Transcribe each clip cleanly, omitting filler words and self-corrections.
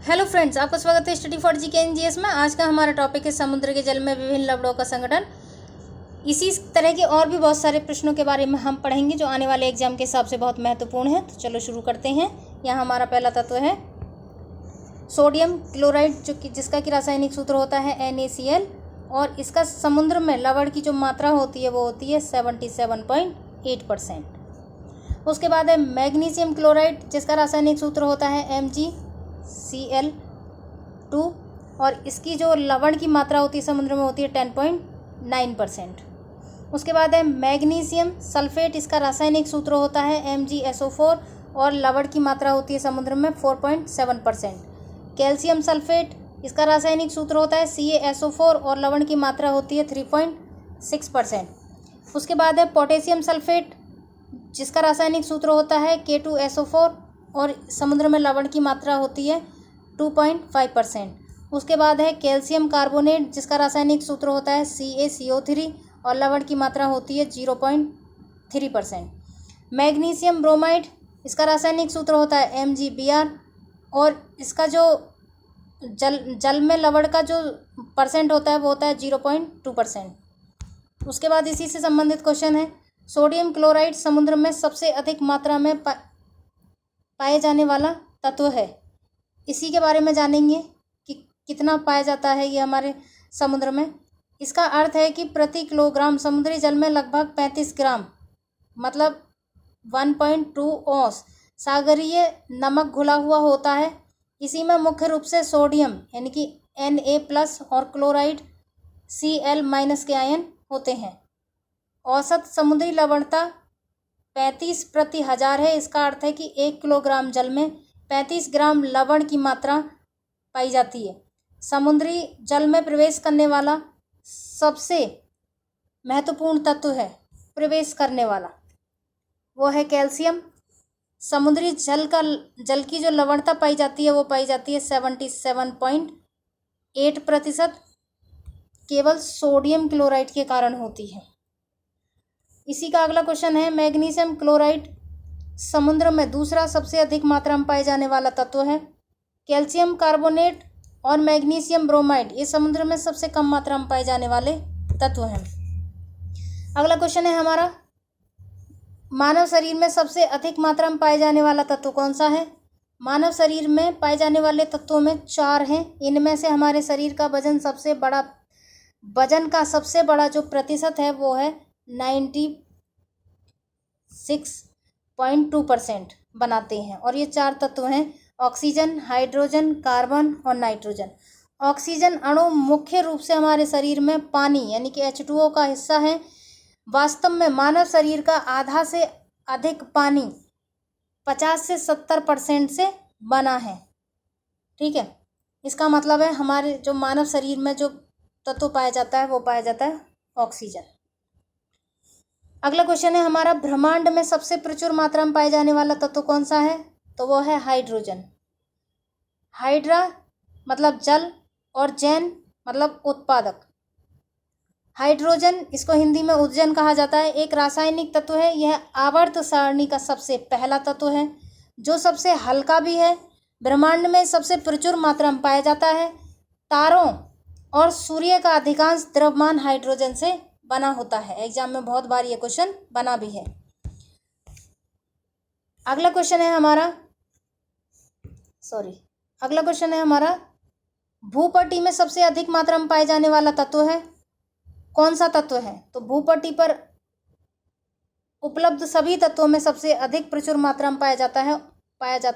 Hello friends, आपका स्वागत है स्टडी फॉर जीके एनजीएस में। आज का हमारा टॉपिक है समुद्र के जल में विभिन्न लवणों का संगठन। इसी तरह के और भी बहुत सारे प्रश्नों के बारे में हम पढ़ेंगे जो आने वाले एग्जाम के हिसाब से बहुत महत्वपूर्ण है। तो चलो शुरू करते हैं। यहाँ हमारा पहला तत्व है सोडियम क्लोराइड, जो कि जिसका कि रासायनिक सूत्र होता है NaCl, और इसका समुद्र में लवण की जो मात्रा होती है वो होती है 77.8%। उसके बाद है मैग्नीशियम क्लोराइड, जिसका रासायनिक सूत्र होता है MgCl2, और इसकी जो लवण की मात्रा होती है समुद्र में होती है 10.9%। उसके बाद है मैग्नीशियम सल्फेट, इसका रासायनिक सूत्र होता है MgSO4 और लवण की मात्रा होती है समुद्र में 4.7%। कैल्शियम सल्फेट, इसका रासायनिक सूत्र होता है CaSO4 और लवण की मात्रा होती है 3.6%। उसके बाद है पोटेशियम सल्फेट, जिसका रासायनिक सूत्र होता है K2SO4 और समुद्र में लवण की मात्रा होती है 2.5%। उसके बाद है कैल्शियम कार्बोनेट, जिसका रासायनिक सूत्र होता है CaCO3 और लवण की मात्रा होती है 0.3%। मैग्नीशियम ब्रोमाइड, इसका रासायनिक सूत्र होता है MgBr और इसका जो जल में लवण का जो परसेंट होता है वो होता है 0.2%। उसके बाद इसी से संबंधित क्वेश्चन है सोडियम क्लोराइड समुद्र में सबसे अधिक मात्रा में पाए जाने वाला तत्व है। इसी के बारे में जानेंगे कि कितना पाया जाता है ये हमारे समुद्र में। इसका अर्थ है कि प्रति किलोग्राम समुद्री जल में लगभग 35 ग्राम मतलब 1.2 औंस सागरीय नमक घुला हुआ होता है। इसी में मुख्य रूप से सोडियम यानी कि Na+ और क्लोराइड Cl- के आयन होते हैं। औसत समुद्री लवणता 35 प्रति हजार है। इसका अर्थ है कि 1 किलोग्राम जल में 35 ग्राम लवण की मात्रा पाई जाती है। समुद्री जल में प्रवेश करने वाला सबसे महत्वपूर्ण तत्व है प्रवेश करने वाला वो है कैल्शियम। समुद्री जल की जो लवणता पाई जाती है वो पाई जाती है 77.8%, केवल सोडियम क्लोराइड के कारण होती है। इसी का अगला क्वेश्चन है मैग्नीशियम क्लोराइड समुद्र में दूसरा सबसे अधिक मात्रा में पाए जाने वाला तत्व है। कैल्शियम कार्बोनेट और मैग्नीशियम ब्रोमाइड ये समुद्र में सबसे कम मात्रा में पाए जाने वाले तत्व हैं। अगला क्वेश्चन है हमारा मानव शरीर में सबसे अधिक मात्रा में पाए जाने वाला तत्व कौन सा है। मानव शरीर में पाए जाने वाले तत्वों में 4 हैं। इनमें से हमारे शरीर का वजन का सबसे बड़ा जो प्रतिशत है वो है 96.2% बनाते हैं। और ये 4 तत्व हैं ऑक्सीजन, हाइड्रोजन, कार्बन और नाइट्रोजन। ऑक्सीजन अणु मुख्य रूप से हमारे शरीर में पानी यानी कि H2O का हिस्सा है। वास्तव में मानव शरीर का आधा से अधिक पानी 50 से 70% से बना है। ठीक है, इसका मतलब है हमारे जो मानव शरीर में जो तत्व पाया जाता है वो पाया जाता है ऑक्सीजन। अगला क्वेश्चन है हमारा ब्रह्मांड में सबसे प्रचुर मात्रा में पाए जाने वाला तत्व कौन सा है, तो वो है हाइड्रोजन। हाइड्रा मतलब जल और जैन मतलब उत्पादक। हाइड्रोजन, इसको हिंदी में उदजन कहा जाता है, एक रासायनिक तत्व है। यह आवर्त सारणी का सबसे पहला तत्व है जो सबसे हल्का भी है। ब्रह्मांड में सबसे प्रचुर मात्रा में पाया जाता है। तारों और सूर्य का अधिकांश द्रव्यमान हाइड्रोजन से बना होता है। एग्जाम में बहुत बार ये क्वेश्चन बना भी है। अगला क्वेश्चन है हमारा भूपटल में सबसे अधिक मात्रा में पाए जाने वाला तत्व है कौन सा तत्व है, तो भूपटल पर उपलब्ध सभी तत्वों में सबसे अधिक प्रचुर मात्रा में पाया जाता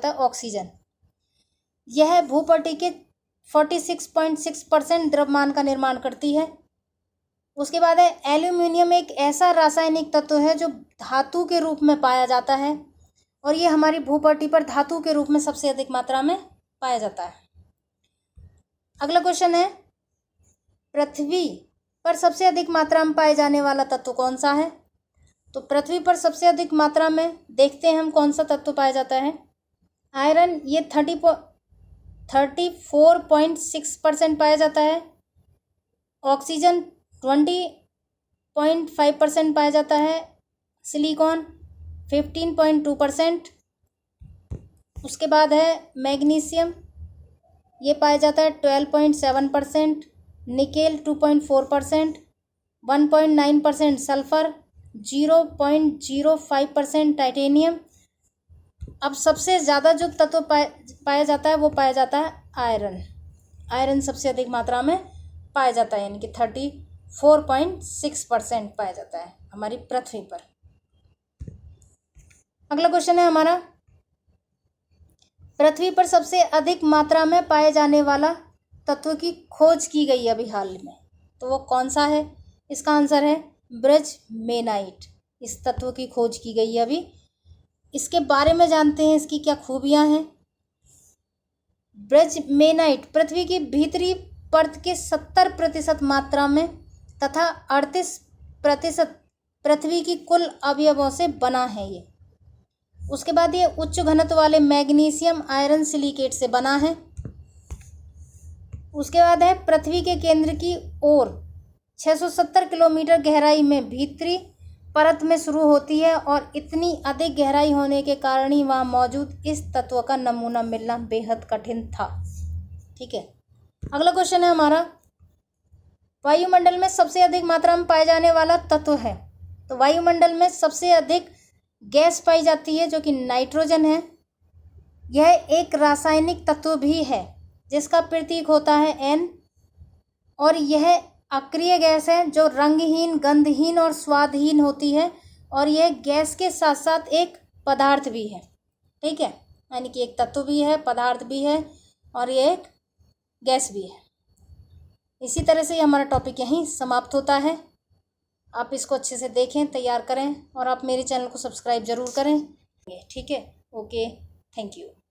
है ऑक्सीजन। यह भूपटल के 46.6% द्रव्यमान का निर्माण करती है। उसके बाद है एल्यूमिनियम, एक ऐसा रासायनिक तत्व है जो धातु के रूप में पाया जाता है और ये हमारी भूपटल पर धातु के रूप में सबसे अधिक मात्रा में पाया जाता है। अगला क्वेश्चन है पृथ्वी पर सबसे अधिक मात्रा में पाए जाने वाला तत्व कौन सा है, तो पृथ्वी पर सबसे अधिक मात्रा में देखते हैं हम कौन सा तत्व पाया जाता है। आयरन, ये 34.6% पाया जाता है। ऑक्सीजन 20.5% पाया जाता है। सिलिकॉन 15.2%। उसके बाद है मैग्नीशियम ये पाया जाता है 12.7%, निकेल 2.4%, 1.9% सल्फर, 0.05% टाइटेनियम। अब सबसे ज़्यादा जो तत्व पाया जाता है वो पाया जाता है आयरन। आयरन सबसे अधिक मात्रा में पाया जाता है, यानी कि 34.6% पाया जाता है हमारी पृथ्वी पर। अगला क्वेश्चन है हमारा, पृथ्वी पर सबसे अधिक मात्रा में पाए जाने वाला तत्व की खोज की गई अभी हाल में, तो वो कौन सा है? इसका आंसर है ब्रजमेनाइट। इस तत्व की खोज की गई है अभी। इसके बारे में जानते हैं, इसकी क्या खूबियां हैं। ब्रजमेनाइट पृथ्वी की भीतरी परत के 70% मात्रा में तथा 38% पृथ्वी की कुल अवयवों से बना है ये। उसके बाद ये उच्च घनत्व वाले मैग्नीशियम आयरन सिलिकेट से बना है। उसके बाद है पृथ्वी के केंद्र की ओर 670 किलोमीटर गहराई में भीतरी परत में शुरू होती है और इतनी अधिक गहराई होने के कारण ही वहाँ मौजूद इस तत्व का नमूना मिलना बेहद कठिन था। ठीक है, अगला क्वेश्चन है हमारा, वायुमंडल में सबसे अधिक मात्रा में पाए जाने वाला तत्व है। तो वायुमंडल में सबसे अधिक गैस पाई जाती है जो कि नाइट्रोजन है। यह एक रासायनिक तत्व भी है जिसका प्रतीक होता है N, और यह अक्रिय गैस है जो रंगहीन, गंधहीन और स्वादहीन होती है, और यह गैस के साथ साथ एक पदार्थ भी है। ठीक है, यानी कि एक तत्व भी है, पदार्थ भी है और ये एक गैस भी है। इसी तरह से हमारा टॉपिक यहीं समाप्त होता है। आप इसको अच्छे से देखें, तैयार करें और आप मेरे चैनल को सब्सक्राइब ज़रूर करें। ठीक है, ओके, थैंक यू।